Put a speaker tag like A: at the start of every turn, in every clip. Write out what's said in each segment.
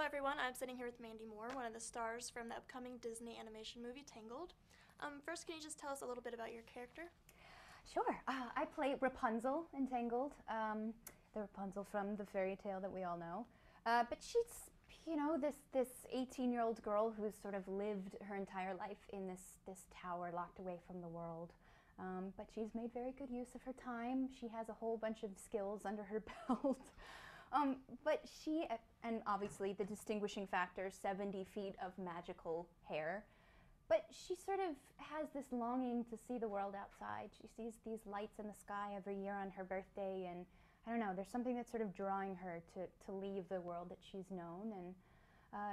A: everyone, I'm sitting here with Mandy Moore, one of the stars from the upcoming Disney animation movie Tangled. First, can you just tell us a little bit about your character?
B: Sure. I play Rapunzel in Tangled, the Rapunzel from the fairy tale that we all know. But she's, this 18-year-old girl who's sort of lived her entire life in this tower locked away from the world. But she's made very good use of her time. She has a whole bunch of skills under her belt. But she, and obviously the distinguishing factor, 70 feet of magical hair. But she sort of has this longing to see the world outside. She sees these lights in the sky every year on her birthday, and I don't know, there's something that's sort of drawing her to leave the world that she's known. And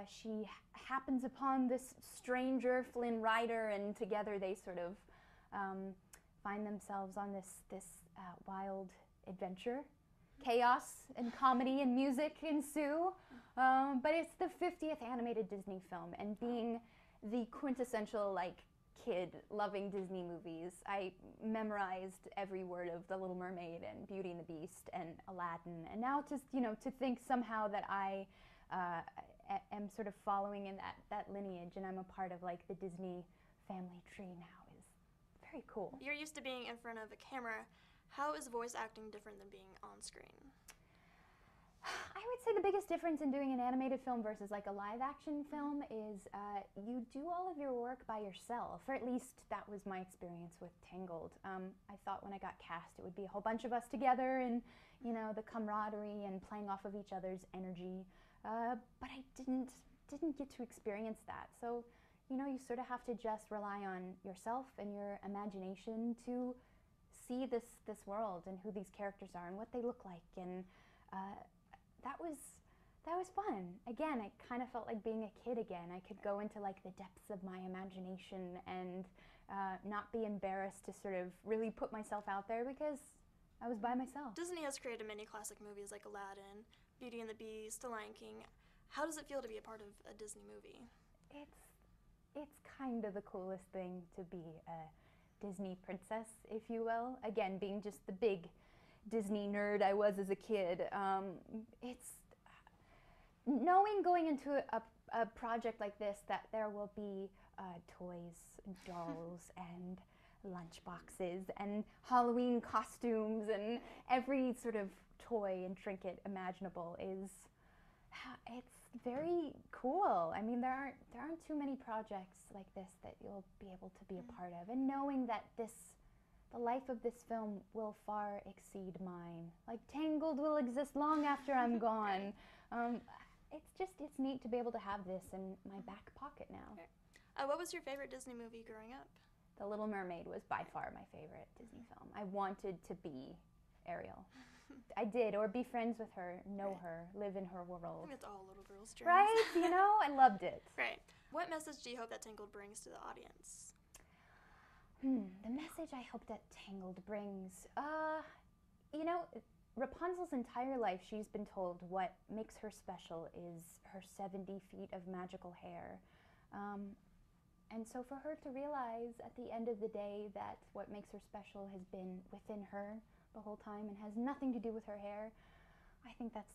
B: she happens upon this stranger, Flynn Rider, and together they sort of find themselves on this wild adventure. Chaos and comedy and music ensue, but it's the 50th animated Disney film, and being the quintessential kid loving Disney movies, I memorized every word of The Little Mermaid and Beauty and the Beast and Aladdin, and now to think somehow that I am sort of following in that lineage, and I'm a part of the Disney family tree now, is very cool.
A: You're used to being in front of a camera. How is voice acting different than being on screen?
B: I would say the biggest difference in doing an animated film versus a live action film is you do all of your work by yourself, or at least that was my experience with Tangled. I thought when I got cast it would be a whole bunch of us together and the camaraderie and playing off of each other's energy, but I didn't get to experience that. So you sort of have to just rely on yourself and your imagination to see this world and who these characters are and what they look like, and that was fun. Again, I kind of felt like being a kid again. I could go into the depths of my imagination and not be embarrassed to sort of really put myself out there because I was by myself.
A: Disney has created many classic movies like Aladdin, Beauty and the Beast, The Lion King. How does it feel to be a part of a Disney movie?
B: It's kind of the coolest thing to be a Disney princess, if you will. Again, being just the big Disney nerd I was as a kid. It's knowing going into a project like this that there will be toys, dolls, and lunchboxes, and Halloween costumes, and every sort of toy and trinket imaginable it's very cool. I mean, there aren't too many projects like this that you'll be able to be a part of, and knowing that the life of this film will far exceed mine. Tangled will exist long after I'm gone. It's neat to be able to have this in my back pocket now.
A: Okay. What was your favorite Disney movie growing up?
B: The Little Mermaid was by far my favorite Disney film. I wanted to be Ariel. I did, or be friends with her, know her, live in her world.
A: I think it's all little girls' dreams.
B: Right? I loved it.
A: Right. What message do you hope that Tangled brings to the audience?
B: The message I hope that Tangled brings, Rapunzel's entire life she's been told what makes her special is her 70 feet of magical hair. And so for her to realize at the end of the day that what makes her special has been within her the whole time and has nothing to do with her hair, I think that's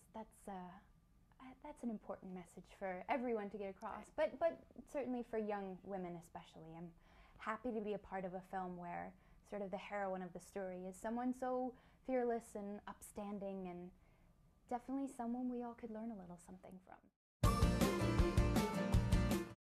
B: an important message for everyone to get across, but certainly for young women especially. I'm happy to be a part of a film where sort of the heroine of the story is someone so fearless and upstanding, and definitely someone we all could learn a little something from.